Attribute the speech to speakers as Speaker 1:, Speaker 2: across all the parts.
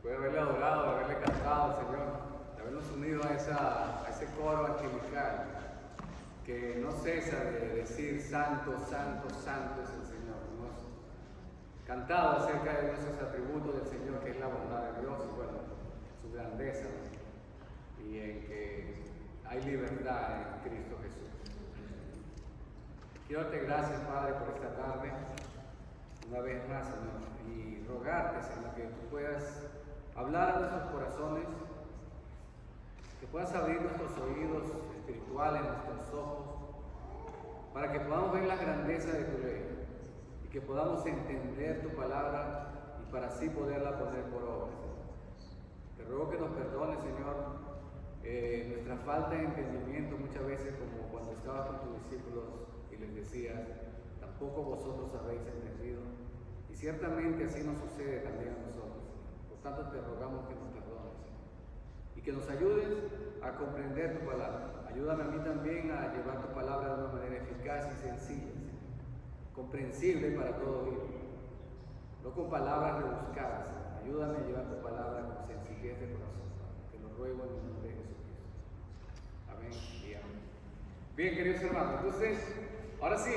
Speaker 1: Después de haberle adorado, de haberle cantado al Señor, de habernos unido a ese coro angelical que no cesa de decir santo, santo, santo es el Señor. Hemos cantado acerca de esos atributos del Señor, que es la bondad de Dios y bueno, su grandeza, y en que hay libertad en Cristo Jesús. Quiero darte gracias, Padre, por esta tarde, una vez más, Señor, y rogarte, Señor, que tú puedas hablar a nuestros corazones, que puedas abrir nuestros oídos espirituales, nuestros ojos, para que podamos ver la grandeza de tu ley y que podamos entender tu palabra y para así poderla poner por obra. Te ruego que nos perdones, Señor, nuestra falta de entendimiento muchas veces, como cuando estabas con tus discípulos y les decías, tampoco vosotros habéis entendido, y ciertamente así nos sucede también a nosotros. Por tanto, te rogamos que nos perdones, Señor, y que nos ayudes a comprender tu palabra. Ayúdame a mí también a llevar tu palabra de una manera eficaz y sencilla, Señor, comprensible para todo hijo, no con palabras rebuscadas, Señor. Ayúdame a llevar tu palabra con sencillez de corazón, Padre. Te lo ruego en el nombre de Jesucristo. Amén y amén. Bien, queridos hermanos, entonces, ahora sí,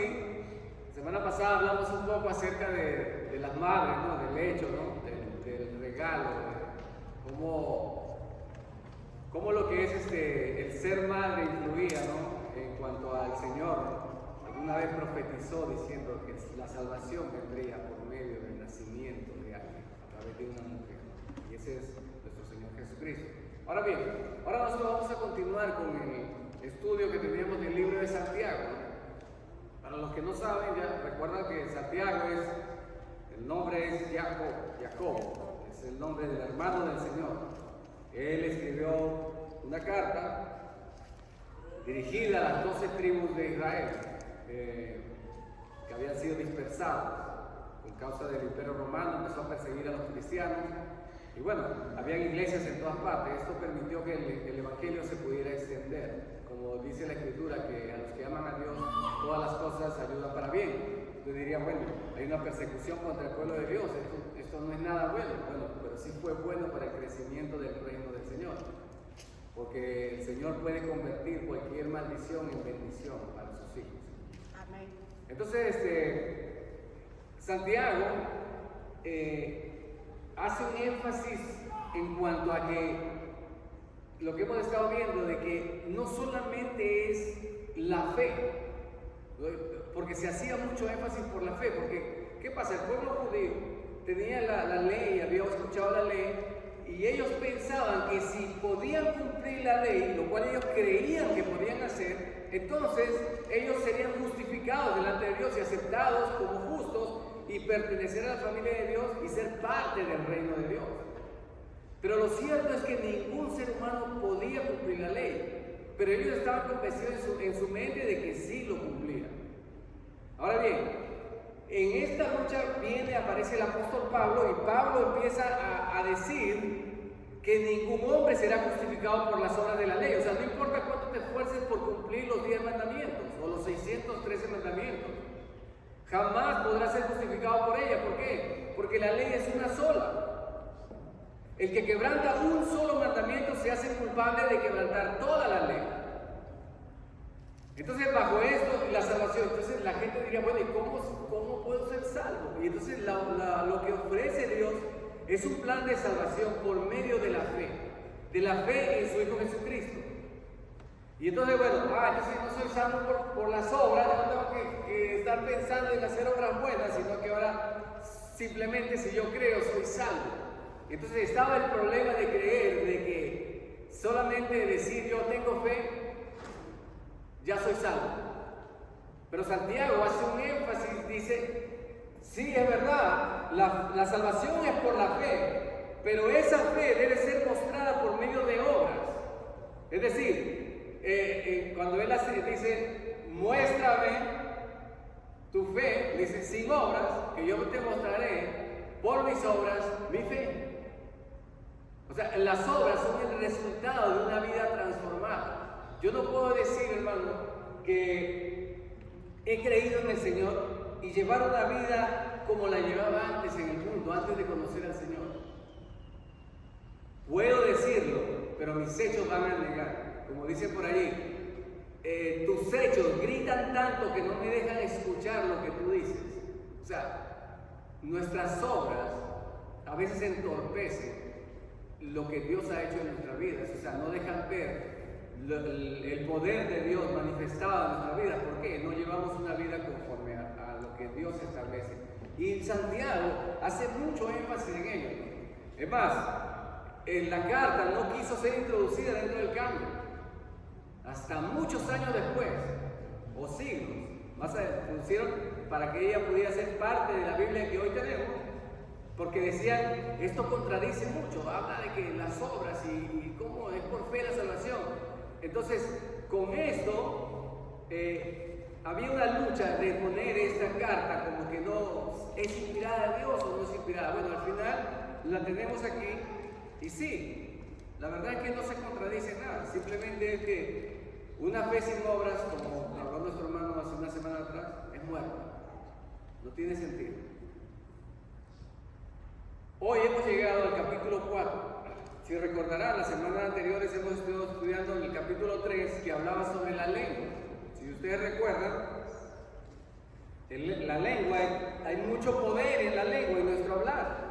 Speaker 1: semana pasada hablamos un poco acerca de las madres, ¿no? Del hecho, ¿no? Del regalo, de cómo lo que es el ser madre influía, ¿no? En cuanto al Señor. Alguna vez profetizó diciendo que la salvación vendría por medio del nacimiento de alguien, a través de una mujer. Y ese es nuestro Señor Jesucristo. Ahora bien, ahora nosotros vamos a continuar con el estudio que teníamos del libro de Santiago, ¿no? Para los que no saben, ya recuerdan que Santiago el nombre es Jacobo, es el nombre del hermano del Señor. Él escribió una carta dirigida a las 12 tribus de Israel, que habían sido dispersados por causa del Imperio Romano. Empezó a perseguir a los cristianos y bueno, habían iglesias en todas partes. Esto permitió que el evangelio se pudiera extender, como dice la Escritura, que a los que aman a Dios todas las cosas ayudan para bien. Usted diría, bueno, hay una persecución contra el pueblo de Dios, esto no es nada bueno. Bueno, pero sí fue bueno para el crecimiento del reino del Señor, porque el Señor puede convertir cualquier maldición en bendición para sus hijos.
Speaker 2: Amén.
Speaker 1: Entonces, Santiago hace un énfasis en cuanto a que lo que hemos estado viendo, de que no solamente es la fe, porque se hacía mucho énfasis por la fe, porque ¿qué pasa? El pueblo judío tenía la ley, había escuchado la ley, y ellos pensaban que si podían cumplir la ley, lo cual ellos creían que podían hacer, entonces ellos serían justificados delante de Dios y aceptados como justos y pertenecer a la familia de Dios y ser parte del reino de Dios. Pero lo cierto es que ningún ser humano podía cumplir la ley, pero ellos estaban convencidos en su mente de que sí lo cumplían. Ahora bien, en esta lucha aparece el apóstol Pablo, y Pablo empieza a decir que ningún hombre será justificado por las obras de la ley. O sea, no importa cuánto te esfuerces por cumplir los 10 mandamientos o los 613 mandamientos, jamás podrás ser justificado por ella. ¿Por qué? Porque la ley es una sola. El que quebranta un solo mandamiento se hace culpable de quebrantar toda la ley. Entonces, bajo esto, la salvación, entonces la gente diría, bueno, ¿y cómo puedo ser salvo? Y entonces lo que ofrece Dios es un plan de salvación por medio de la fe en su Hijo Jesucristo. Y entonces, bueno, entonces no soy salvo por las obras, no tengo que estar pensando en hacer obras buenas, sino que ahora simplemente si yo creo soy salvo. Entonces estaba el problema de creer, de que solamente decir yo tengo fe, ya soy salvo. Pero Santiago hace un énfasis, dice, sí, es verdad, la salvación es por la fe, pero esa fe debe ser mostrada por medio de obras. Es decir, cuando él dice, muéstrame tu fe, dice, sin obras, que yo te mostraré por mis obras mi fe. O sea, las obras son el resultado de una vida transformada. Yo no puedo decir, hermano, que he creído en el Señor y llevar una vida como la llevaba antes en el mundo, antes de conocer al Señor. mis hechos van a negar. Como dice por allí, tus hechos gritan tanto que no me dejan escuchar lo que tú dices. O sea, nuestras obras a veces entorpecen lo que Dios ha hecho en nuestras vidas. O sea, no dejan ver el poder de Dios manifestado en nuestra vida. ¿Por qué? No llevamos una vida conforme a lo que Dios establece. Y Santiago hace mucho énfasis en ello. Es más, en la carta no quiso ser introducida dentro del cambio. Hasta muchos años después, o siglos, más pusieron para que ella pudiera ser parte de la Biblia que hoy tenemos. Porque decían, esto contradice mucho, habla de que las obras y cómo es por fe la salvación. Entonces, con esto, había una lucha de poner esta carta como que no es inspirada de Dios o no es inspirada. Bueno, al final la tenemos aquí y sí, la verdad es que no se contradice nada, simplemente es que una fe sin obras, como habló nuestro hermano hace una semana atrás, es muerta, no tiene sentido. Hoy hemos llegado al capítulo 4. Si recordarán, las semanas anteriores hemos estado estudiando en el capítulo 3 que hablaba sobre la lengua. Si ustedes recuerdan, la lengua, hay mucho poder en la lengua, en nuestro hablar.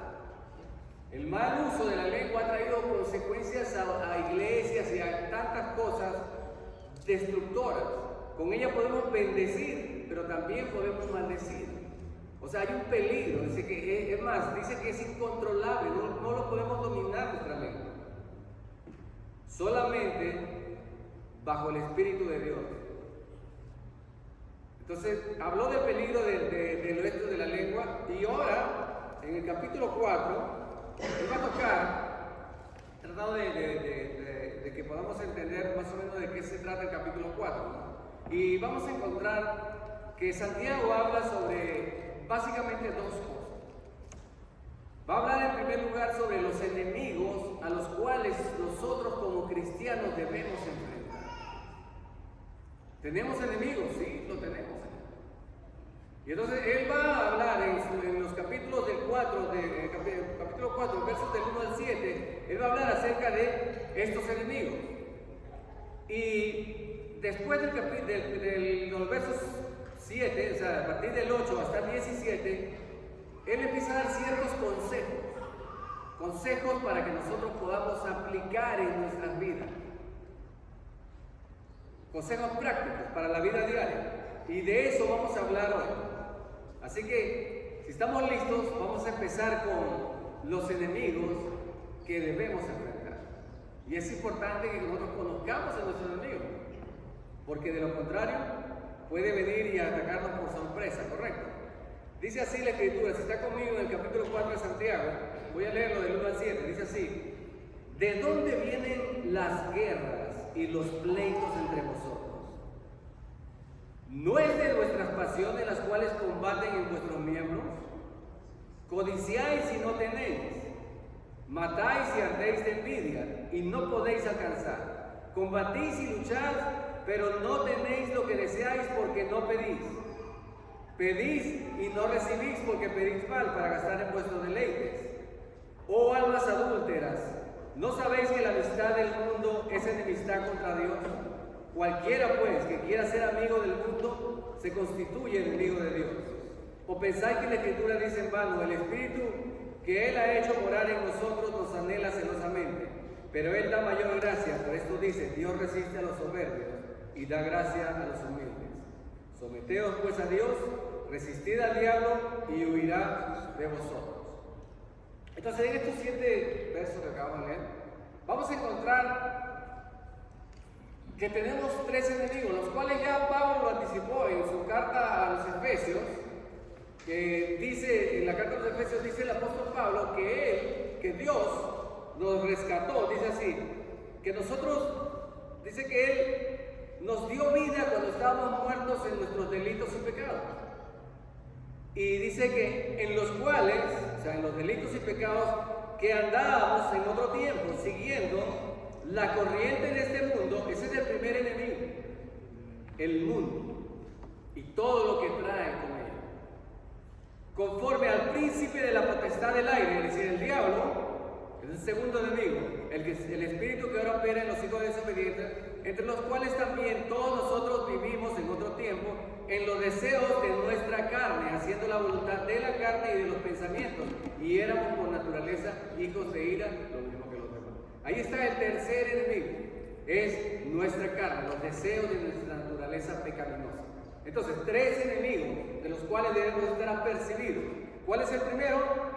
Speaker 1: El mal uso de la lengua ha traído consecuencias a iglesias y a tantas cosas destructoras. Con ella podemos bendecir, pero también podemos maldecir. O sea, hay un peligro, dice que es más, dice que es incontrolable, no lo podemos dominar nuestra lengua. Solamente bajo el Espíritu de Dios. Entonces, habló del peligro del esto de la lengua, y ahora, en el capítulo 4, él va a tocar, tratando de que podamos entender más o menos de qué se trata el capítulo 4, ¿no? Y vamos a encontrar que Santiago habla sobre básicamente dos cosas. Va a hablar en primer lugar sobre los enemigos a los cuales nosotros como cristianos debemos enfrentar. ¿Tenemos enemigos? Sí, lo tenemos. Y entonces él va a hablar en los capítulos del 4, capítulo 4, versos del 1 al 7, él va a hablar acerca de estos enemigos. Y después de los versos 7, o sea, a partir del 8 hasta el 17, él empieza a dar ciertos consejos para que nosotros podamos aplicar en nuestras vidas. Consejos prácticos para la vida diaria. Y de eso vamos a hablar hoy. Así que, si estamos listos, vamos a empezar con los enemigos que debemos enfrentar. Y es importante que nosotros conozcamos a nuestros enemigos, porque de lo contrario, puede venir y atacarnos por sorpresa, ¿correcto? Dice así la Escritura, si está conmigo en el capítulo 4 de Santiago, voy a leerlo del 1 al 7, dice así: ¿de dónde vienen las guerras y los pleitos entre vosotros? ¿No es de vuestras pasiones las cuales combaten en vuestros miembros? Codiciáis y no tenéis, matáis y ardéis de envidia y no podéis alcanzar, combatís y lucháis, pero no tenéis lo que deseáis porque no pedís. Pedís y no recibís porque pedís mal para gastar en vuestros deleites. Oh almas adúlteras, ¿no sabéis que la amistad del mundo es enemistad contra Dios? Cualquiera pues que quiera ser amigo del mundo se constituye enemigo de Dios. ¿O pensáis que la Escritura dice en vano, el Espíritu que Él ha hecho morar en nosotros nos anhela celosamente? Pero Él da mayor gracia, por esto dice, Dios resiste a los soberbios y da gracia a los humildes. Someteos pues a Dios, resistid al diablo y huirá de vosotros. Entonces, en estos 7 versos que acabamos de leer, vamos a encontrar que tenemos 3 enemigos, los cuales ya Pablo lo anticipó en su carta a los Efesios, que dice, en la carta a los Efesios dice el apóstol Pablo que Dios nos rescató, dice así, que nosotros, dice que Él nos dio vida cuando estábamos muertos en nuestros delitos y pecados. Y dice que en los cuales, o sea, en los delitos y pecados que andábamos en otro tiempo, siguiendo la corriente de este mundo. Ese es el primer enemigo, el mundo y todo lo que trae con él. Conforme al príncipe de la potestad del aire, es decir, el diablo, Es el segundo enemigo, el espíritu que ahora opera en los hijos de desobediencia, entre los cuales también todos nosotros vivimos en otro tiempo en los deseos de nuestra carne, haciendo la voluntad de la carne y de los pensamientos, y éramos por naturaleza hijos de ira, lo mismo que los demás. Ahí está el tercer enemigo, es nuestra carne, los deseos de nuestra naturaleza pecaminosa. Entonces, tres enemigos de los cuales debemos estar apercibidos. ¿Cuál es el primero?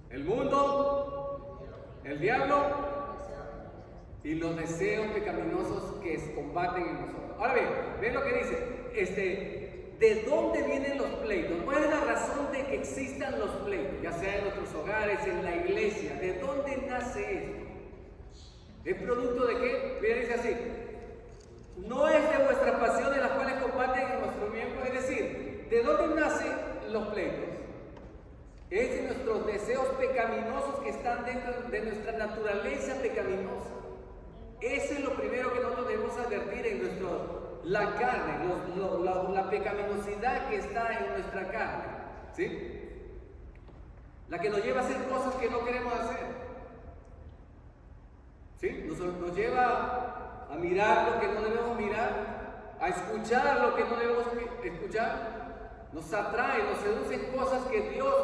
Speaker 1: El mundo, el diablo y los deseos pecaminosos que se combaten en nosotros. Ahora bien, ven lo que dice, ¿de dónde vienen los pleitos? ¿Cuál es la razón de que existan los pleitos? Ya sea en nuestros hogares, en la iglesia, ¿de dónde nace esto? ¿Es producto de qué? Mira, dice así, no es de vuestras pasiones las cuales combaten en nuestros miembros, es decir, ¿de dónde nacen los pleitos? Es de nuestros deseos pecaminosos que están dentro de nuestra naturaleza pecaminosa. Eso es lo primero que nosotros debemos advertir en la carne, la pecaminosidad que está en nuestra carne, ¿sí? La que nos lleva a hacer cosas que no queremos hacer, ¿sí? Nos lleva a mirar lo que no debemos mirar, a escuchar lo que no debemos escuchar, nos atrae, nos seducen cosas que Dios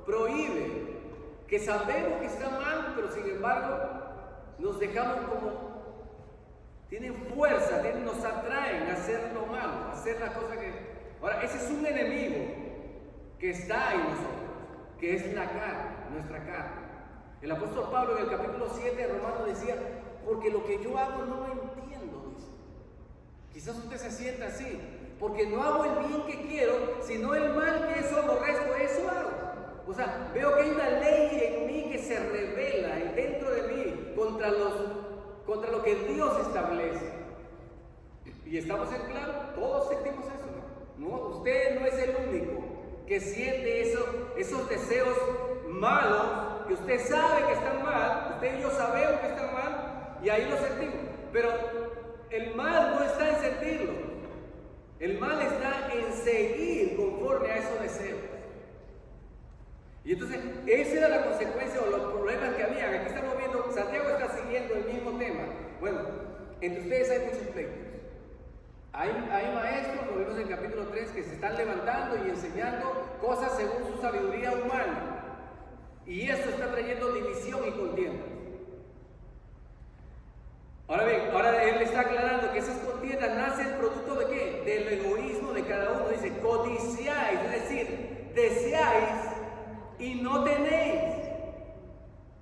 Speaker 1: prohíbe, que sabemos que está mal, pero sin embargo nos dejamos como, tienen fuerza, nos atraen a hacer lo malo, a hacer las cosas que... Ahora, ese es un enemigo que está en nosotros, que es la carne, nuestra carne. El apóstol Pablo en el capítulo 7 de Romanos decía, porque lo que yo hago no lo entiendo, dice. Quizás usted se sienta así, porque no hago el bien que quiero, sino el mal que eso aborrezco, eso hago. O sea, veo que hay una ley en mí que se revela dentro de mí contra lo que Dios establece. Y estamos en claro, todos sentimos eso, ¿no? No, usted no es el único que siente esos deseos malos, que usted sabe que están mal, usted y yo sabemos que están mal, y ahí lo sentimos. Pero el mal no está en sentirlo, el mal está en seguir conforme a esos deseos. Y entonces, esa era la consecuencia o los problemas que había. Aquí estamos viendo, Santiago está siguiendo el mismo tema. Bueno, entre ustedes hay muchos pleitos. Hay maestros, lo vemos en el capítulo 3, que se están levantando y enseñando cosas según su sabiduría humana. Y esto está trayendo división y contienda. Ahora bien, ahora él está aclarando que esas contiendas nacen producto de ¿qué? Del egoísmo de cada uno. Dice, codiciáis, es decir, deseáis y no tenéis.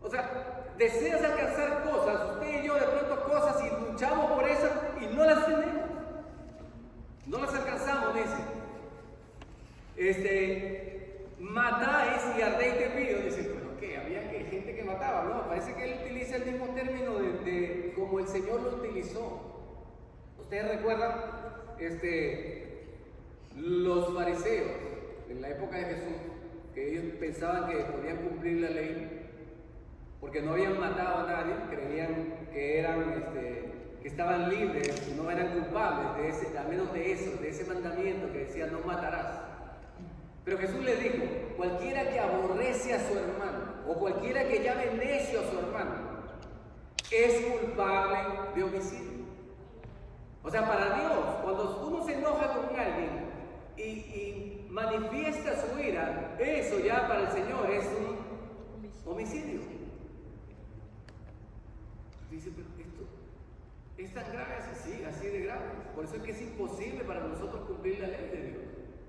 Speaker 1: O sea, deseas alcanzar cosas, usted y yo de pronto cosas y luchamos por esas y no las tenemos. No las alcanzamos, dice. Matáis y ardéis de envidia. Dice, bueno, ¿qué? Había gente que mataba. No, parece que él utiliza el mismo término de como el Señor lo utilizó. Ustedes recuerdan los fariseos en la época de Jesús, que ellos pensaban que podían cumplir la ley porque no habían matado a nadie, creían que eran que estaban libres, no eran culpables al menos de ese mandamiento que decía no matarás. Pero Jesús les dijo, cualquiera que aborrece a su hermano o cualquiera que llame necio a su hermano es culpable de homicidio. O sea, para Dios, cuando uno se enoja con alguien y manifiesta su ira, eso ya para el Señor es un homicidio. Dice, pero esto es tan grave, así de grave. Por eso es que es imposible para nosotros cumplir la ley de Dios.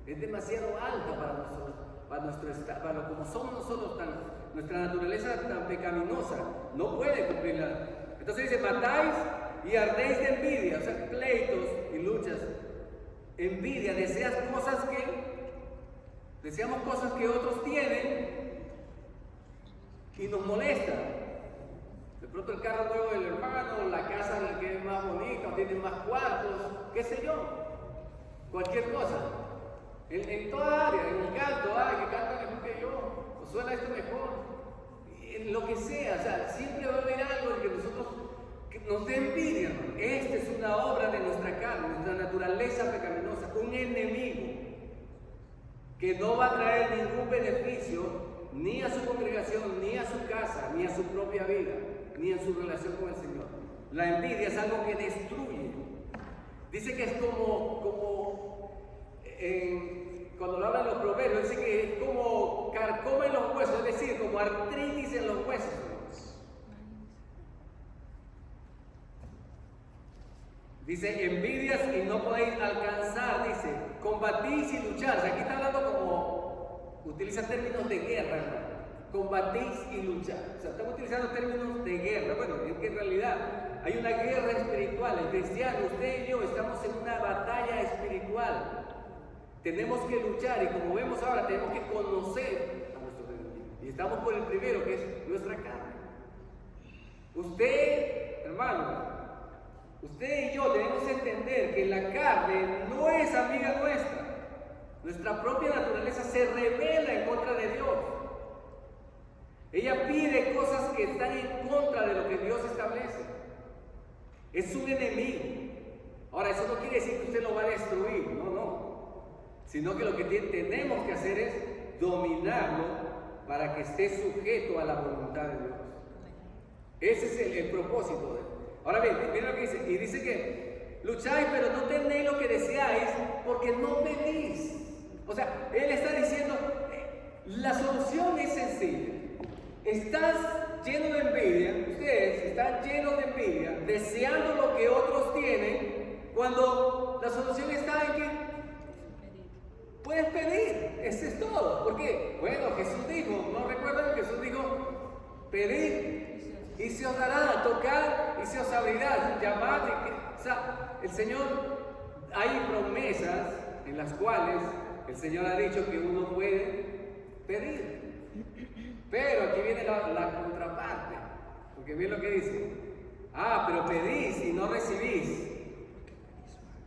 Speaker 1: Es demasiado alta para nuestro estado, como somos nosotros, nuestra naturaleza tan pecaminosa, no puede cumplirla. Entonces dice, matáis y ardéis de envidia, o sea, pleitos y luchas. Envidia, deseamos cosas que otros tienen y nos molesta. De pronto el carro nuevo del hermano, la casa que es más bonita, o tiene más cuartos, qué sé yo, cualquier cosa. En toda área, en el canto, que canta mejor que yo, o suena esto mejor, en lo que sea, o sea, siempre va a haber algo que nos dé envidia. Esta es una obra de nuestra carne, nuestra naturaleza pecaminosa, un enemigo que no va a traer ningún beneficio ni a su congregación ni casa, ni a su propia vida, ni en su relación con el Señor. La envidia es algo que destruye. Dice que es cuando lo hablan los proverbios, dice que es como carcoma en los huesos, es decir, como artritis en los huesos. Dice, envidias y no podéis alcanzar, dice, combatís y luchar. O sea, aquí está hablando como, utiliza términos de guerra, ¿no? Combatís y luchar. O sea, estamos utilizando términos de guerra. Bueno, es que en realidad hay una guerra espiritual. El cristiano, usted y yo, estamos en una batalla espiritual. Tenemos que luchar y como vemos ahora, tenemos que conocer a nuestros enemigos. Y estamos por el primero, que es nuestra carne. Usted, hermano, usted y yo debemos entender que la carne no es amiga nuestra. Nuestra propia naturaleza se rebela en contra de Dios. Ella pide cosas que están en contra de lo que Dios establece. Es un enemigo. Ahora, eso no quiere decir que usted lo va a destruir, no. Sino que lo que tenemos que hacer es dominarlo para que esté sujeto a la voluntad de Dios. Ese es el propósito de él. Ahora bien, miren lo que dice. Y dice que lucháis, pero no tenéis lo que deseáis porque no pedís. O sea, él está diciendo, la solución es sencilla. Estás lleno de envidia, ustedes están llenos de envidia, deseando lo que otros tienen, cuando la solución está en que puedes pedir. Eso es todo. ¿Por qué? Bueno, Jesús dijo, ¿no recuerdan? Jesús dijo, pedid y se os dará, tocar y se os abrirá, llamad. O sea, el Señor, hay promesas en las cuales el Señor ha dicho que uno puede pedir. Pero aquí viene la contraparte, porque miren lo que dice. Pero pedís y no recibís,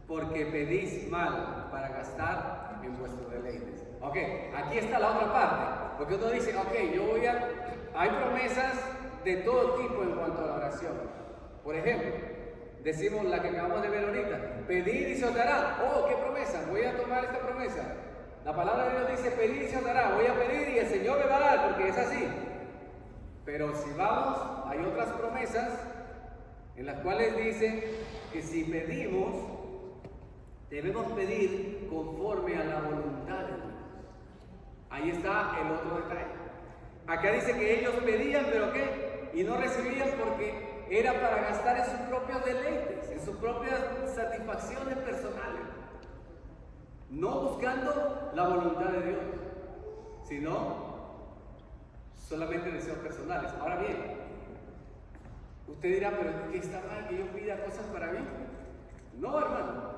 Speaker 1: porque pedís mal para gastar en vuestros deleites. Ok, aquí está la otra parte, porque uno dice, hay promesas de todo tipo en cuanto a la oración. Por ejemplo, decimos la que acabamos de ver ahorita, pedid y se os dará. ¿Qué promesa? Voy a tomar esta promesa. La palabra de Dios dice, pedid y se os dará. Voy a pedir y el Señor me va a dar, porque es así. Pero si vamos, hay otras promesas en las cuales dice que si pedimos, debemos pedir conforme a la voluntad de Dios. Ahí está el otro detalle. Acá dice que ellos pedían, pero ¿qué? Y no recibían porque era para gastar en sus propios deleites, en sus propias satisfacciones personales. No buscando la voluntad de Dios, sino solamente deseos personales. Ahora bien, usted dirá, pero ¿qué está mal que yo pida cosas para mí? No, hermano,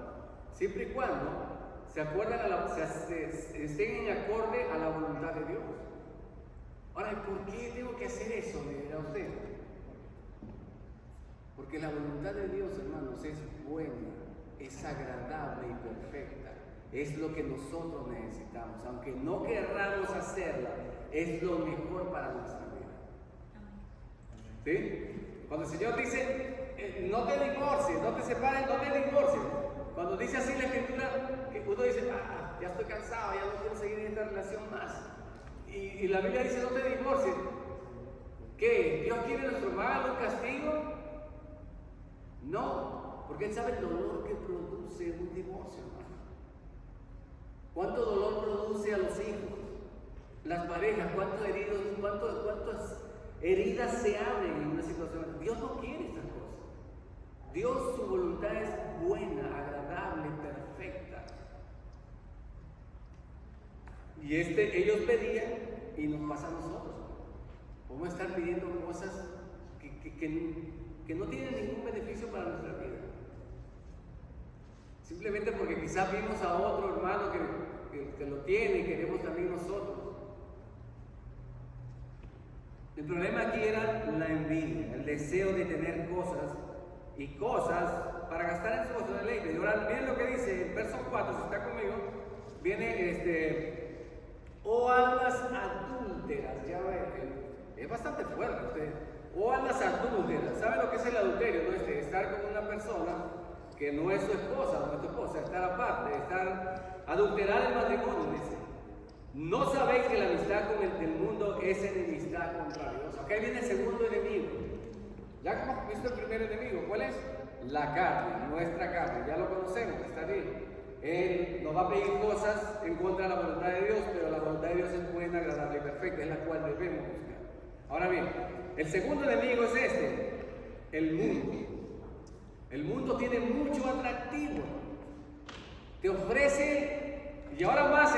Speaker 1: siempre y cuando se acuerdan estén en acorde a la voluntad de Dios. Ahora, ¿por qué tengo que hacer eso? Me dirá usted. Porque la voluntad de Dios, hermanos, es buena, es agradable y perfecta. Es lo que nosotros necesitamos. Aunque no querramos hacerla, es lo mejor para nuestra vida. ¿Sí? Cuando el Señor dice, no te divorcies, no te separes, no te divorcies. Cuando dice así la Escritura, que uno dice, ya estoy cansado, ya no quiero seguir en esta relación más. Y la Biblia dice, no te divorcies. ¿Qué? ¿Dios quiere nuestro mal, un castigo? No, porque Él sabe el dolor que produce un divorcio, hermano. ¿Cuánto dolor produce a los hijos? Las parejas, cuántas heridas se abren en una situación. Dios no quiere estas cosas. Dios, su voluntad es buena, agradable, perfecta. Y ellos pedían y nos pasa a nosotros. Vamos a estar pidiendo cosas que no tienen ningún beneficio para nuestra vida. Simplemente porque quizás vimos a otro hermano que lo tiene y queremos también nosotros. El problema aquí era la envidia, el deseo de tener cosas para gastar en su deleite. Y ahora miren lo que dice el verso 4, si está conmigo, viene almas adúlteras. Ya ven, es bastante fuerte usted. Almas adúlteras. ¿Saben lo que es el adulterio? ¿No? Estar con una persona que no es su esposa o no es tu esposa, estar aparte, adulterar el matrimonio, dice. ¿No sabéis que la amistad con el del mundo es enemistad contra Dios? Porque ahí viene el segundo enemigo. Ya hemos visto el primer enemigo. ¿Cuál es? La carne, nuestra carne. Ya lo conocemos, está bien. Él nos va a pedir cosas en contra de la voluntad de Dios, pero la voluntad de Dios es buena, agradable y perfecta, es la cual debemos buscar. Ahora bien, el segundo enemigo es el mundo. El mundo tiene mucho atractivo. Te ofrece, y ahora más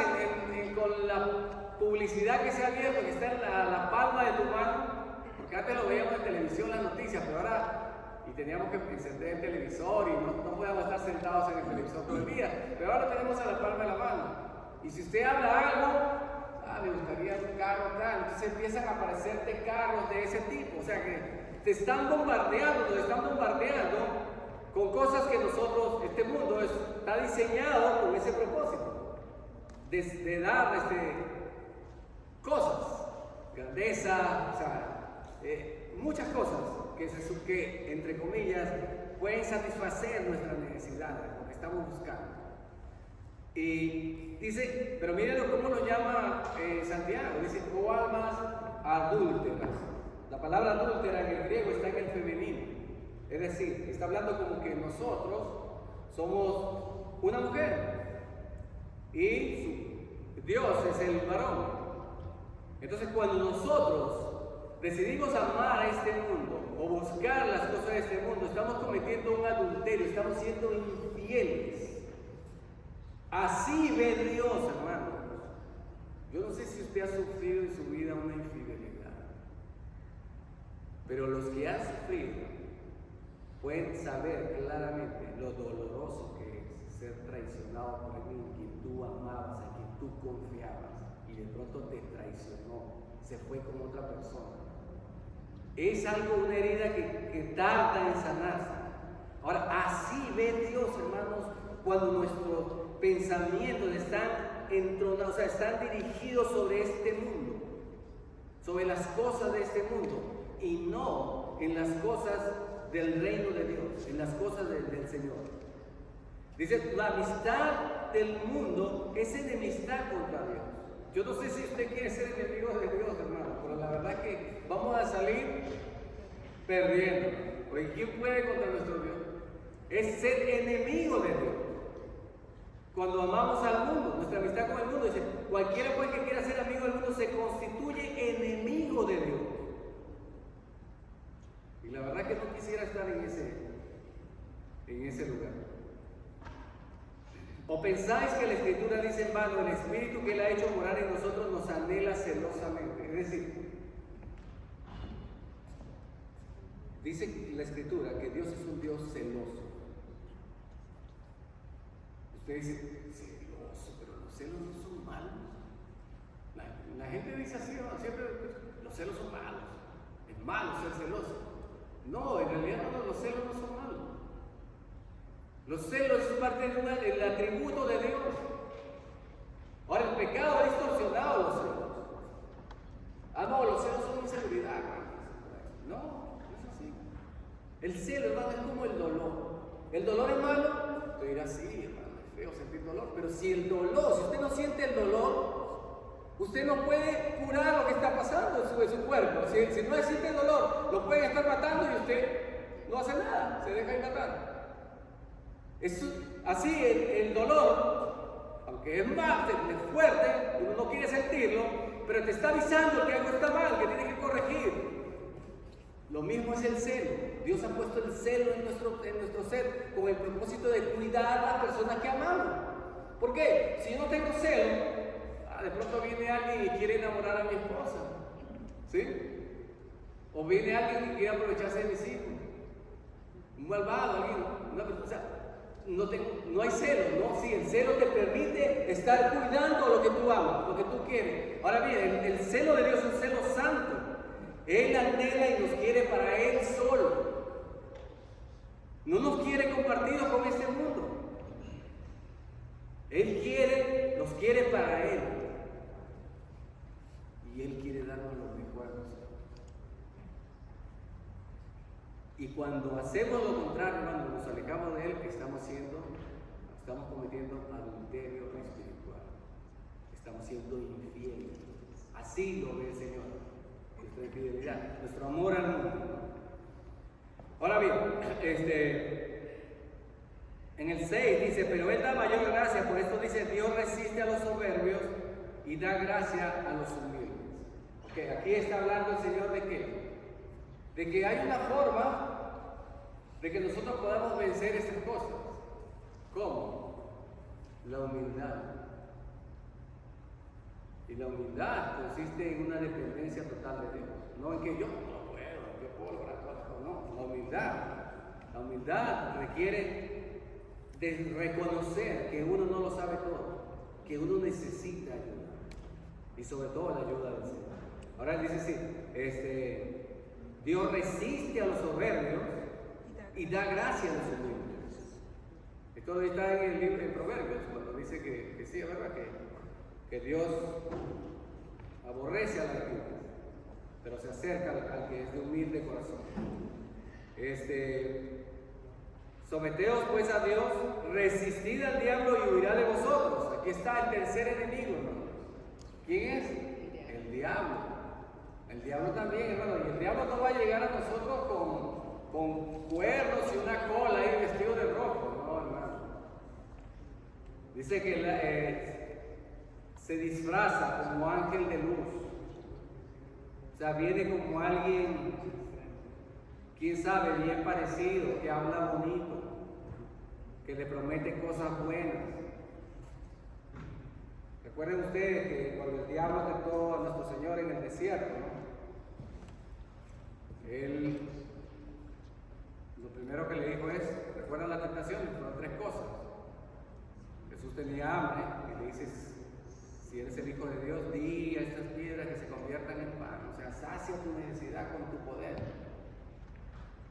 Speaker 1: con la publicidad que se ha abierto, que está en la palma de tu mano, porque antes lo veíamos en televisión, las noticias, pero ahora, y teníamos que encender el televisor y no podíamos estar sentados en el televisor todo el día, pero ahora lo tenemos a la palma de la mano. Y si usted habla algo, me gustaría un carro tal, entonces empiezan a aparecerte carros de ese tipo, o sea que te están bombardeando, nos están bombardeando con cosas que nosotros, este mundo está diseñado con ese propósito, de dar cosas, grandeza, o sea, muchas cosas que, entre comillas, pueden satisfacer nuestras necesidades, lo que estamos buscando. Y dice, pero mírenlo cómo lo llama Santiago, dice, oh almas adúlteras. La palabra adúltera en el griego está en el femenino, es decir, está hablando como que nosotros somos una mujer y Dios es el varón. Entonces cuando nosotros decidimos amar a este mundo o buscar las cosas de este mundo, estamos cometiendo un adulterio, estamos siendo infieles. Así ve Dios, hermanos. Yo no sé si usted ha sufrido en su vida una infidelidad, pero los que han sufrido pueden saber claramente lo doloroso que es ser traicionado por alguien en quien tú amabas, a quien tú confiabas, y de pronto te traicionó, se fue con otra persona. Es algo, una herida que tarda en sanarse. Ahora, así ve Dios, hermanos, cuando nuestros pensamientos están entronados, o sea, están dirigidos sobre este mundo, sobre las cosas de este mundo, y no en las cosas del reino de Dios, en las cosas del Señor. Dice, la amistad del mundo es enemistad contra Dios. Yo no sé si usted quiere ser enemigo de Dios, hermano, pero la verdad es que vamos a salir perdiendo. Porque ¿quién puede contra nuestro Dios? Es ser enemigo de Dios. Cuando amamos al mundo, nuestra amistad con el mundo, dice, cualquiera pues que quiera ser amigo del mundo se constituye enemigo de Dios. Y la verdad que no quisiera estar en ese lugar. ¿O pensáis que la Escritura dice en vano, el Espíritu que Él ha hecho morar en nosotros nos anhela celosamente? Es decir, dice la Escritura que Dios es un Dios celoso. Usted dice, celoso, pero los celos no son malos. La gente dice así, ¿no? Siempre los celos son malos. Es malo ser celoso. No, en realidad no, los celos no son malos. Los celos es parte del atributo de Dios. Ahora, el pecado ha distorsionado los celos. No, los celos son inseguridad. No, no es así. El celo, hermano, es como el dolor. ¿El dolor es malo? Usted dirá, sí, hermano, es feo sentir dolor. Pero si el dolor, si usted no siente el dolor, usted no puede curar lo que está pasando en su cuerpo. Si no existe el dolor, lo pueden estar matando y usted no hace nada, se deja ir matar. Así el dolor, aunque es más, es fuerte, uno no quiere sentirlo, pero te está avisando que algo está mal, que tienes que corregir. Lo mismo es el celo. Dios ha puesto el celo en nuestro ser con el propósito de cuidar a las personas que amamos. ¿Por qué? Si yo no tengo celo, de pronto viene alguien y quiere enamorar a mi esposa, ¿sí? O viene alguien que quiere aprovecharse de mis hijos, un malvado, alguien, una persona. No hay celo, ¿no? Sí, el celo te permite estar cuidando lo que tú amas, lo que tú quieres. Ahora bien, el celo de Dios es un celo santo. Él anhela y nos quiere para Él solo. No nos quiere compartidos con este mundo. Él nos quiere para Él. Y Él quiere darnos lo mejor a nosotros. Y cuando hacemos lo contrario, hermano, nos alejamos de Él, estamos cometiendo adulterio espiritual. Estamos siendo infieles. Así lo ve el Señor. Usted fidelidad, nuestro amor al mundo, ¿no? Ahora bien, en el 6 dice, pero Él da mayor gracia, por esto dice, Dios resiste a los soberbios y da gracia a los humildes. Okay, aquí está hablando el Señor de qué? De que hay una forma de que nosotros podamos vencer estas cosas. ¿Cómo? La humildad. Y la humildad consiste en una dependencia total de Dios. No en que yo no puedo, yo puedo lograr todo. No, la humildad. La humildad requiere de reconocer que uno no lo sabe todo, que uno necesita ayuda. Y sobre todo la ayuda del Señor. Ahora él dice así, Dios resiste a los soberbios y da gracia a los humildes. Esto está en el libro de Proverbios, cuando dice que sí, es verdad que Dios aborrece a los humildes, pero se acerca al que es de humilde corazón. Someteos pues a Dios, resistid al diablo y huirá de vosotros. Aquí está el tercer enemigo, hermanos. ¿Quién es? El diablo. El diablo también, hermano. Y el diablo no va a llegar a nosotros con cuernos y una cola ahí vestido de rojo. No, hermano. Dice que se disfraza como ángel de luz. O sea, viene como alguien, quién sabe, bien parecido, que habla bonito, que le promete cosas buenas. Recuerden ustedes que cuando el diablo tentó a nuestro Señor en el desierto, ¿no? Él, lo primero que le dijo es, ¿recuerdan la tentación? Fueron tres cosas. Jesús tenía hambre y le dices, si eres el Hijo de Dios, di a estas piedras que se conviertan en pan. O sea, sacia tu necesidad con tu poder.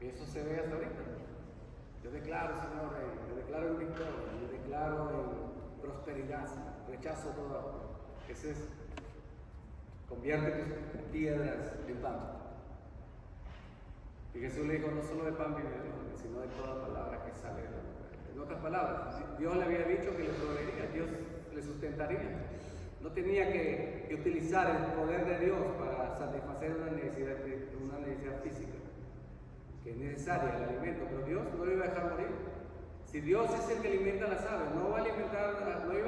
Speaker 1: Eso se ve hasta ahorita. Yo declaro, Señor, yo declaro en victoria, yo declaro en prosperidad, rechazo todo. Ese es, convierte tus piedras en pan. Y Jesús le dijo, no solo de pan vive el hombre, sino de toda palabra que sale de la boca. En otras palabras, Dios le había dicho que le proveería, Dios le sustentaría. No tenía que utilizar el poder de Dios para satisfacer una necesidad física, que es necesaria, el alimento, pero Dios no lo iba a dejar morir. Si Dios es el que alimenta a las aves, no iba a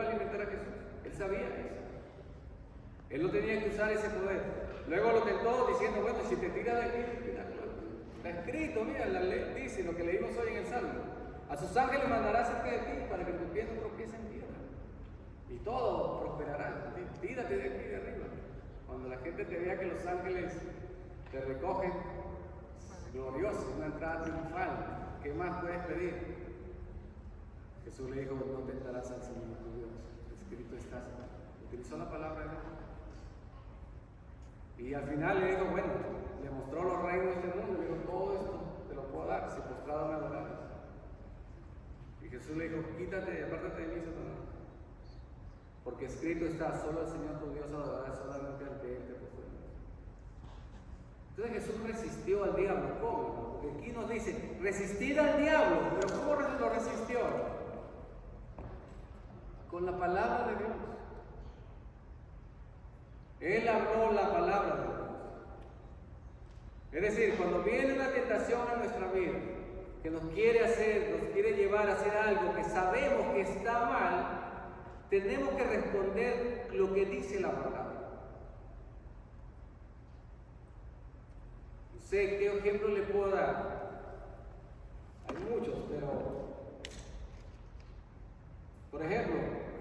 Speaker 1: alimentar a Jesús. Él sabía eso. Él no tenía que usar ese poder. Luego lo tentó diciendo, bueno, si te tira de aquí, está escrito, mira, la ley dice lo que leímos hoy en el Salmo. A sus ángeles mandará cerca de ti para que tu pie no tropiece en tierra. Y todo prosperará. Tírate de aquí de arriba. Cuando la gente te vea que los ángeles te recogen, glorioso, una entrada triunfal, ¿qué más puedes pedir? Jesús le dijo, no tentarás al Señor tu Dios. Escrito está. Utilizó la palabra de Dios. Y al final le dijo, bueno, le mostró los reinos de este mundo, le dijo, todo esto te lo puedo dar si postrado me adorares. Y Jesús le dijo, quítate, apártate de mí, Satanás. Porque escrito está, solo al Señor tu Dios adorarás, solamente al que Él te puso. Entonces Jesús resistió al diablo. ¿Cómo? Porque aquí nos dice, resistir al diablo. ¿Pero cómo lo resistió? Con la palabra de Dios. Él habló la palabra de Dios. Es decir, cuando viene una tentación a nuestra vida, que nos quiere llevar a hacer algo que sabemos que está mal, tenemos que responder lo que dice la palabra. No sé qué ejemplo le puedo dar. Hay muchos, pero por ejemplo,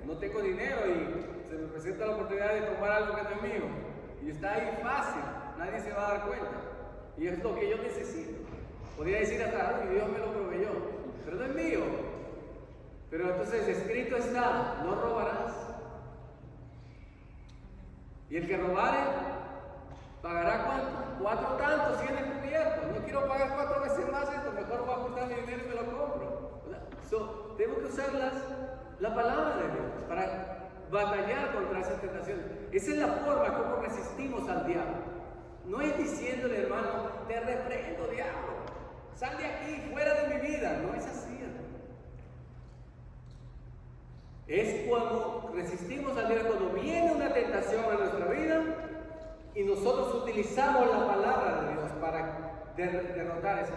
Speaker 1: no tengo dinero y se me presenta la oportunidad de tomar algo que no es mío y está ahí fácil, nadie se va a dar cuenta y es lo que yo necesito. Podría decir hasta, uy, Dios me lo proveyó, pero no es mío. Pero entonces escrito está, no robarás. Y el que robare, pagará ¿cuánto? 4 tantos si es descubierto. No quiero pagar 4 veces más esto, mejor voy a juntar mi dinero y me lo compro. Tengo que usar la palabra de Dios para batallar contra esas tentaciones. Esa es la forma como resistimos al diablo. No es diciéndole, hermano, te reprendo, diablo, sal de aquí, fuera de mi vida. No es así, hermano. Es cuando resistimos al diablo, cuando viene una tentación a nuestra vida, Y nosotros utilizamos la palabra de Dios para derrotar esa.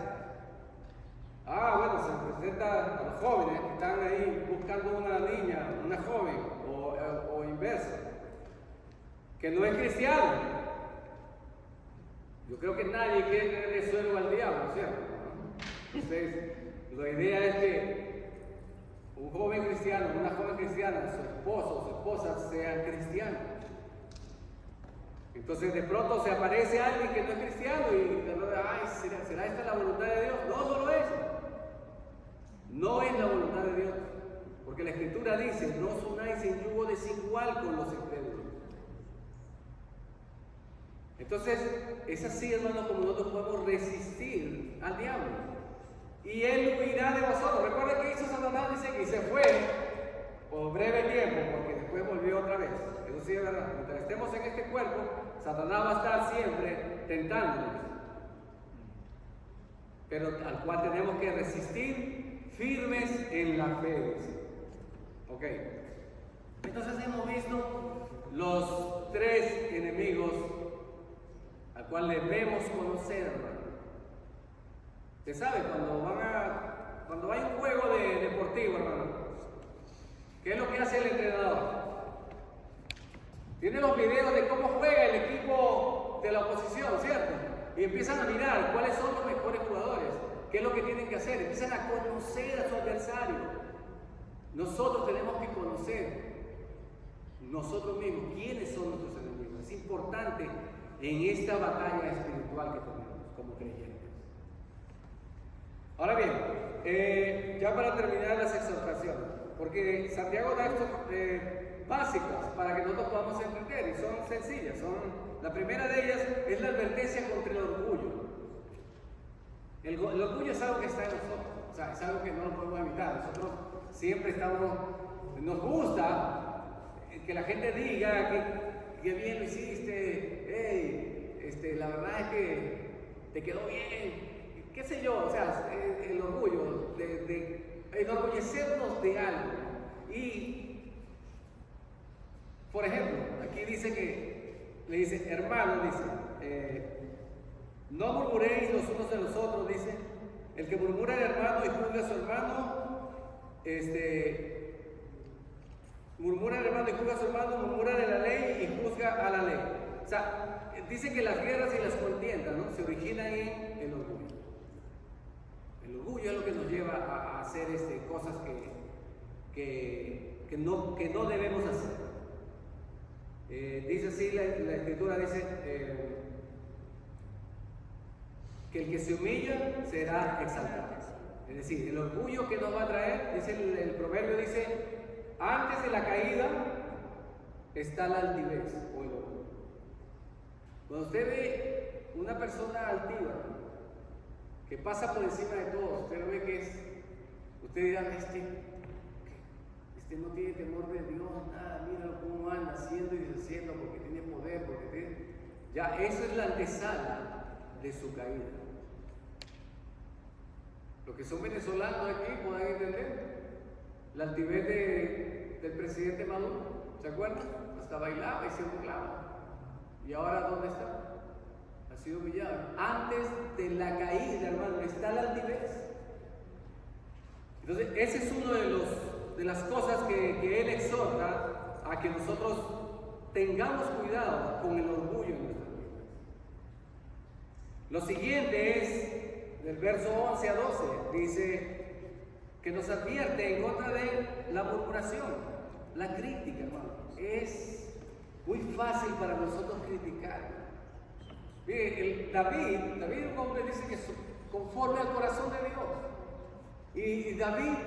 Speaker 1: Bueno, se presenta a los jóvenes que están ahí buscando una niña, una joven, o inverso, que no es cristiano. Yo creo que nadie quiere tener el suelo al diablo, ¿cierto? Entonces, la idea es que un joven cristiano, una joven cristiana, su esposo o su esposa sean cristianos. Entonces de pronto se aparece alguien que no es cristiano y ¿será esta la voluntad de Dios? No lo es. No es la voluntad de Dios. Porque la Escritura dice, no os unáis en yugo desigual con los incrédulos. Entonces, es así, hermano, como nosotros podemos resistir al diablo. Y él huirá de vosotros. Recuerda que hizo Satanás, dice que se fue por breve tiempo, porque después volvió otra vez. Eso sí es verdad. Mientras estemos en este cuerpo, Satanás va a estar siempre tentándonos. Pero al cual tenemos que resistir firmes en la fe. Ok. Entonces hemos visto los tres enemigos al cual debemos conocer, hermano. Usted sabe, cuando hay un juego deportivo, hermano, ¿qué es lo que hace el entrenador? Tiene los videos de cómo juega el equipo de la oposición, ¿cierto? Y empiezan a mirar cuáles son los mejores jugadores, qué es lo que tienen que hacer, empiezan a conocer a su adversario. Nosotros tenemos que conocer nosotros mismos quiénes son nuestros enemigos. Es importante en esta batalla espiritual que tenemos como creyentes. Ahora bien, ya para terminar las exhortaciones, porque Santiago da estos básicas para que nosotros podamos entender y son sencillas. La primera de ellas es la advertencia contra el orgullo. El orgullo es algo que está en nosotros, o sea, es algo que no lo podemos evitar. Nosotros siempre nos gusta que la gente diga que bien lo hiciste, la verdad es que te quedó bien, qué sé yo, o sea, el orgullo de enorgullecernos de algo. Y, por ejemplo, aquí dice le dice, hermano, dice, no murmuréis los unos de los otros, dice, el que murmura al hermano y juzga a su hermano, murmura al hermano y juzga a su hermano, murmura de la ley y juzga a la ley. O sea, dice que las guerras y las contiendas, ¿no?, se originan en el orgullo. El orgullo es lo que nos lleva a hacer cosas que no debemos hacer. Dice así la Escritura, dice que el que se humilla será exaltado. Es decir, el orgullo que nos va a traer, dice el proverbio, dice, antes de la caída está la altivez o el orgullo. Cuando usted ve una persona altiva que pasa por encima de todo, usted ve que usted dirá, este no tiene temor de Dios, nada, míralo cómo anda haciendo y deshaciendo porque tiene poder, ya eso es la antesala de su caída. Los que son venezolanos aquí pueden entender la altivez del presidente Maduro, ¿se acuerdan? Hasta bailaba y se burlaba. ¿Y ahora dónde está? Ha sido humillado. Antes de la caída, hermano, está la altivez. Entonces, ese es uno de las cosas que él exhorta a que nosotros tengamos cuidado con el orgullo en nuestras vidas. Lo siguiente es, del verso 11 a 12, dice que nos advierte en contra de la murmuración, la crítica, hermano. Es muy fácil para nosotros criticar. Mire, David, un hombre, dice que conforme al corazón de Dios. Y David,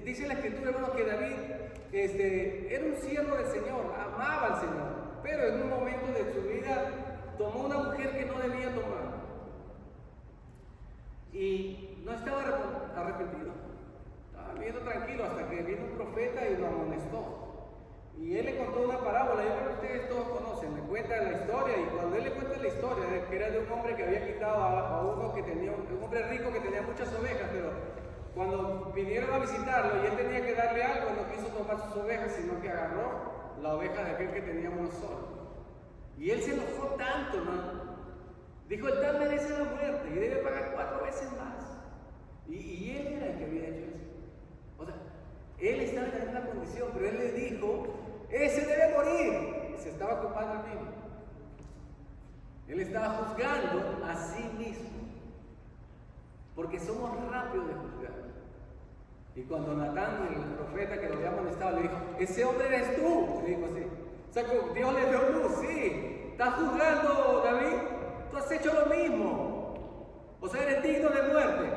Speaker 1: dice la Escritura, hermano, que David era un siervo del Señor, amaba al Señor, pero en un momento de su vida tomó una mujer que no debía tomar. Y no estaba arrepentido, estaba viviendo tranquilo hasta que vino un profeta y lo amonestó. Y él le contó una parábola, yo creo que ustedes todos conocen, le cuenta la historia, y cuando él le cuenta la historia, que era de un hombre que había quitado a uno que tenía, un hombre rico que tenía muchas ovejas, pero cuando vinieron a visitarlo y él tenía que darle algo, no quiso tomar sus ovejas, sino que agarró la oveja de aquel que tenía uno solo. Y él se enojó tanto, hermano. Dijo, el tal merece la muerte y debe pagar 4 veces más. Y él era el que había hecho eso. O sea, él estaba en la misma condición, pero él le dijo, ese debe morir. Se estaba ocupando el mismo. Él estaba juzgando a sí mismo. Porque somos rápidos de juzgar. Y cuando Natán, el profeta que lo había amonestado, le dijo, ese hombre eres tú. Le dijo así. O sea, Dios le dio luz, sí. ¿Estás juzgando, David? Tú has hecho lo mismo. O sea, eres digno de muerte.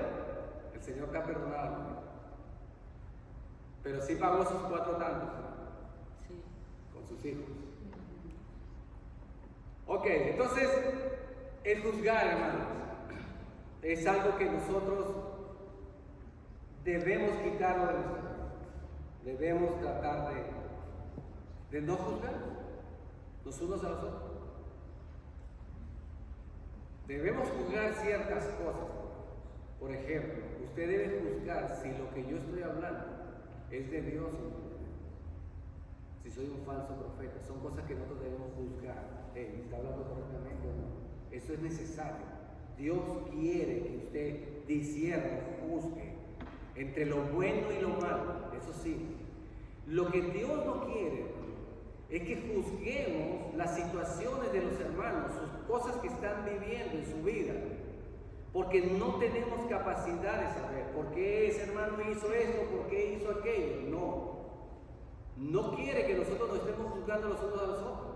Speaker 1: El Señor te ha perdonado. Pero sí pagó sus 4 tantos. Sí. Con sus hijos. Ok, entonces, el juzgar, hermanos, es algo que nosotros debemos quitarlo de nuestra vida. Debemos tratar de no juzgar los unos a los otros. Debemos juzgar ciertas cosas. Por ejemplo, usted debe juzgar si lo que yo estoy hablando es de Dios o no de Dios. Si soy un falso profeta, son cosas que nosotros debemos juzgar. ¿Está hablando correctamente o no? Eso es necesario. Dios quiere que usted discierna, juzgue entre lo bueno y lo malo. Eso sí. Lo que Dios no quiere es que juzguemos las situaciones de los hermanos, sus cosas que están viviendo en su vida, porque no tenemos capacidad de saber por qué ese hermano hizo esto, por qué hizo aquello. No quiere que nosotros nos estemos juzgando los unos a los otros.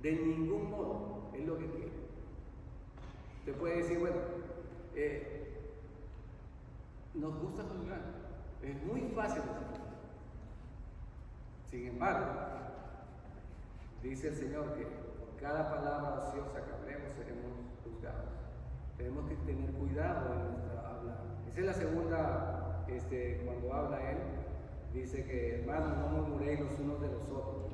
Speaker 1: De ningún modo es lo que quiere. Usted puede decir, bueno, nos gusta juzgar, es muy fácil juzgar. Sin embargo, dice el Señor que por cada palabra ociosa que hablemos seremos juzgados. Tenemos que tener cuidado en nuestra habla. Esa es la segunda, cuando habla Él, dice que hermanos, no murmuréis los unos de los otros.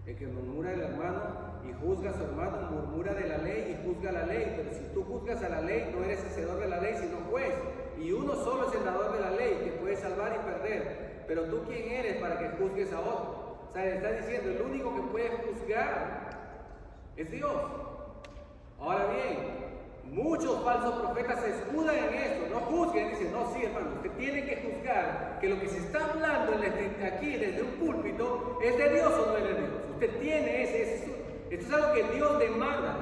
Speaker 1: El que murmura del hermano y juzga a su hermano, murmura de la ley y juzga la ley. Pero si tú juzgas a la ley, no eres hacedor de la ley, sino juez. Y uno solo es el dador de la ley, que puede salvar y perder. Pero tú, ¿quién eres para que juzgues a otro? O sea, le está diciendo, el único que puede juzgar es Dios. Ahora bien, muchos falsos profetas se escudan en esto, no juzguen, dicen, no, sí, hermano, usted tiene que juzgar que lo que se está hablando aquí desde un púlpito es de Dios o no es de Dios. Usted tiene esto es algo que Dios demanda.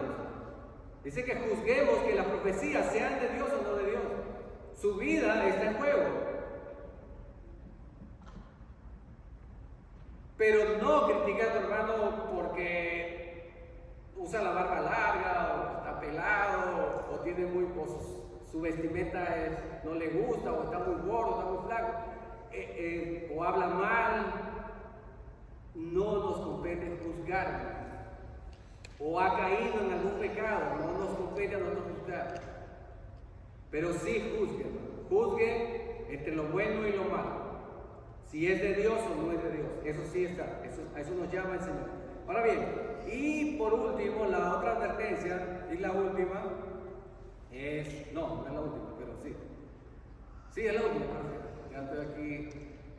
Speaker 1: Dice que juzguemos que las profecías sean de Dios o no de Dios. Su vida está en juego. Pero no critica a tu hermano porque usa la barba larga, o está pelado, o tiene su vestimenta no le gusta, o está muy gordo, está muy flaco, o habla mal. No nos compete juzgar. O ha caído en algún pecado, no nos compete a nosotros juzgar. Pero sí juzguen. Juzguen entre lo bueno y lo malo. Si es de Dios o no es de Dios. Eso sí está. A eso nos llama el Señor. Ahora bien, y por último, la otra advertencia, y la última, es... No es la última, pero sí. Sí, es la última. Ya estoy aquí.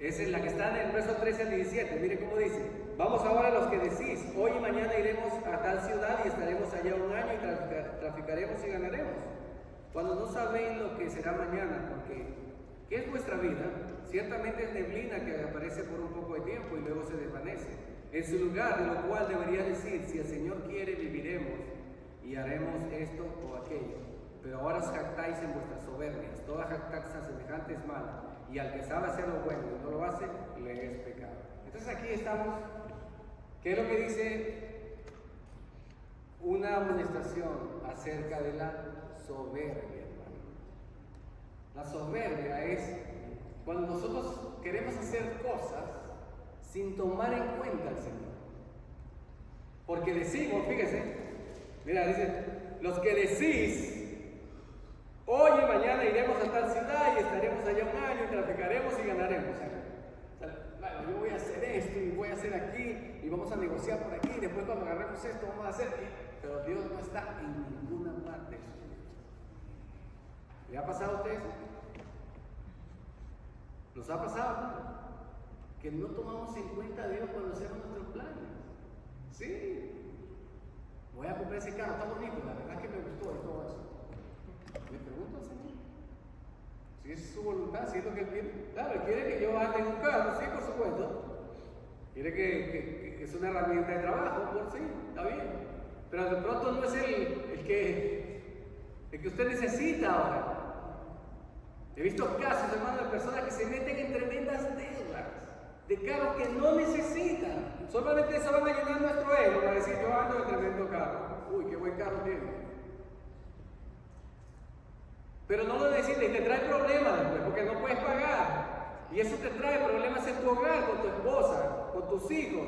Speaker 1: Esa es la que está en el verso 13 al 17. Mire cómo dice. Vamos ahora a los que decís, hoy y mañana iremos a tal ciudad y estaremos allá un año y traficaremos y ganaremos. Cuando no sabéis lo que será mañana, porque ¿qué es vuestra vida? Ciertamente es neblina que aparece por un poco de tiempo y luego se desvanece. En su lugar, de lo cual debería decir, si el Señor quiere, viviremos y haremos esto o aquello. Pero ahora os jactáis en vuestras soberbias. Toda jactancia semejante es mala, y al que sabe hacer lo bueno y no lo hace, le es pecado. Entonces aquí estamos. ¿Qué es lo que dice? Una amonestación acerca de la soberbia, hermano. La soberbia es cuando nosotros queremos hacer cosas sin tomar en cuenta al Señor. Porque decimos, fíjese, mira, dice, los que decís, hoy y mañana iremos a tal ciudad y estaremos allá un año y traficaremos y ganaremos. Bueno, yo voy a hacer esto y voy a hacer aquí y vamos a negociar por aquí y después cuando agarremos esto vamos a hacer. Pero Dios no está en ninguna parte de su vida. ¿Le ha pasado a usted eso? ¿Nos ha pasado? Que no tomamos en cuenta a Dios cuando hacemos nuestros planes. Sí. voy a comprar ese carro, está bonito, la verdad es que me gustó y todo eso. Le pregunto al Señor, si es su voluntad, si es lo que Él quiere. Claro, Él quiere que yo ande en un carro, sí, por supuesto. Quiere que es una herramienta de trabajo, por sí, está bien. Pero de pronto no es el que usted necesita ahora. He visto casos, hermano, de personas que se meten en tremendas deudas, de carros que no necesitan. Solamente eso van a llenar nuestro ego para decir, yo ando en tremendo carro. Uy, qué buen carro tiene. Pero no lo necesitas y te trae problemas después, porque no puedes pagar. Y eso te trae problemas en tu hogar, con tu esposa, con tus hijos.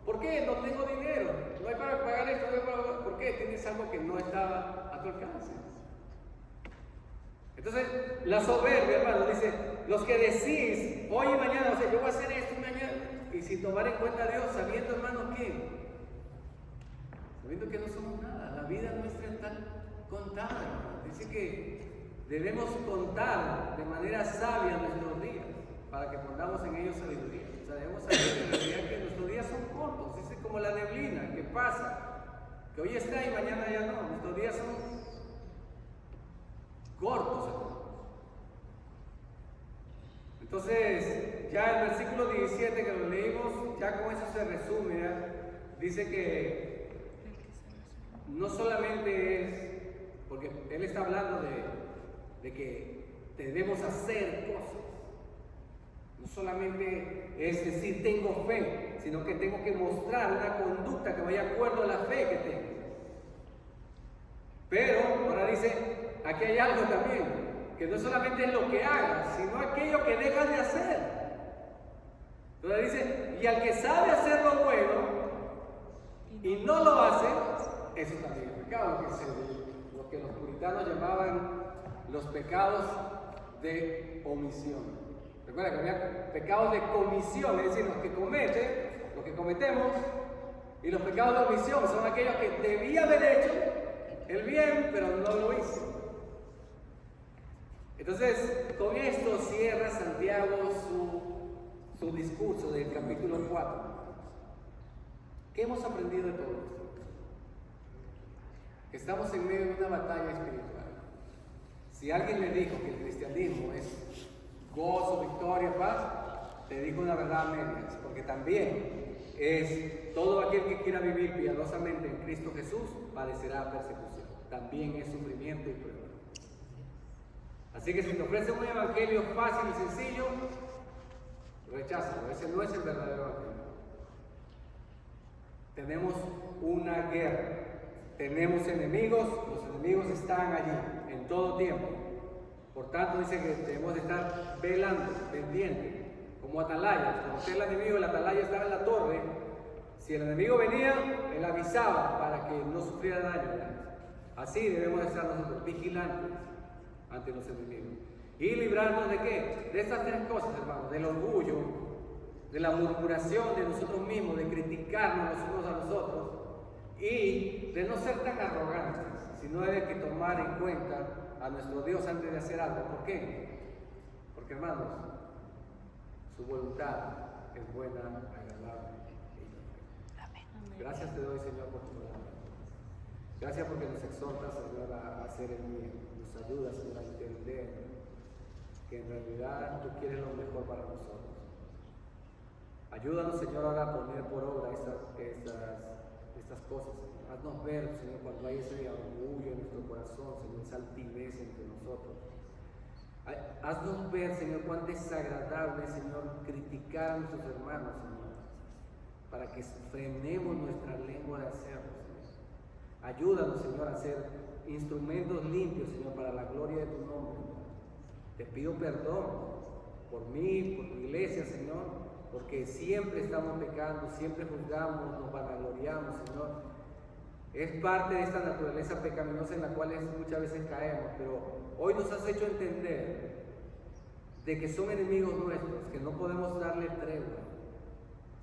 Speaker 1: ¿Por qué? No tengo dinero. No hay para pagar esto, no hay para pagar. ¿Por qué? Tienes algo que no estaba a tu alcance. Entonces, la soberbia, hermano, dice, los que decís, hoy y mañana, o sea, yo voy a hacer esto y mañana, y sin tomar en cuenta a Dios, sabiendo, hermano, ¿qué? Sabiendo que no somos nada, la vida nuestra está contada, hermano. Dice que debemos contar de manera sabia nuestros días, para que pongamos en ellos sabiduría. O sea, debemos saber en realidad que nuestros días son cortos, dice como la neblina, que pasa, que hoy está y mañana ya no, nuestros días son cortos. Entonces, ya el versículo 17 que lo leímos, ya con eso se resume, ¿ya? Dice que no solamente es, porque él está hablando de que debemos hacer cosas, no solamente es decir tengo fe, sino que tengo que mostrar una conducta que vaya de acuerdo a la fe que tengo. Pero ahora dice, aquí hay algo también, que no solamente es lo que hagas, sino aquello que dejas de hacer. Entonces dice, y al que sabe hacer lo bueno y no lo hace, eso también es pecado, lo que los puritanos llamaban los pecados de omisión. Recuerda que había pecados de comisión, es decir, los que cometemos, y los pecados de omisión son aquellos que debía haber hecho el bien, pero no lo hizo. Entonces, con esto cierra Santiago su discurso del capítulo 4. ¿Qué hemos aprendido de todo esto? Que estamos en medio de una batalla espiritual. Si alguien le dijo que el cristianismo es gozo, victoria, paz, te digo una verdad a medias, porque también es todo aquel que quiera vivir piadosamente en Cristo Jesús padecerá persecución. También es sufrimiento y prueba. Así que si te ofrece un evangelio fácil y sencillo, recházalo. Ese no es el verdadero evangelio. Tenemos una guerra, tenemos enemigos, los enemigos están allí en todo tiempo. Por tanto, dice que debemos estar velando, pendientes, como atalayas. Cuando usted el enemigo, el atalaya estaba en la torre. Si el enemigo venía, él avisaba para que no sufriera daño. Así debemos estar nosotros, vigilantes ante los enemigos. Y librarnos de qué? De estas tres cosas, hermanos: del orgullo, de la murmuración de nosotros mismos, de criticarnos los unos a los otros, y de no ser tan arrogantes, sino de que tomar en cuenta a nuestro Dios antes de hacer algo. ¿Por qué? Porque, hermanos, su voluntad es buena, agradable y perfecta. Amén. Gracias te doy, Señor, por tu palabra. Gracias porque nos exhortas, Señor, a hacer el bien. Nos ayudas, Señor, a entender que en realidad tú quieres lo mejor para nosotros. Ayúdanos, Señor, ahora a poner por obra estas cosas, Señor. Haznos ver, Señor, cuando hay ese orgullo en nuestro corazón, Señor, esa altivez entre nosotros. Haznos ver, Señor, cuán desagradable, Señor, criticar a nuestros hermanos, Señor, para que frenemos nuestra lengua de hacerlo, Señor. Ayúdanos, Señor, a ser instrumentos limpios, Señor, para la gloria de tu nombre. Te pido perdón por mí, por tu iglesia, Señor, porque siempre estamos pecando, siempre juzgamos, nos vanagloriamos, Señor. Es parte de esta naturaleza pecaminosa en la cual muchas veces caemos, pero hoy nos has hecho entender de que son enemigos nuestros, que no podemos darle tregua,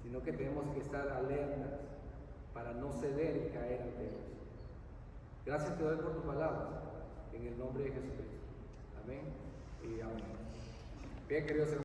Speaker 1: sino que tenemos que estar alertas para no ceder y caer ante ellos. Gracias te doy por tu palabra, en el nombre de Jesucristo. Amén y amén. Bien, queridos hermanos.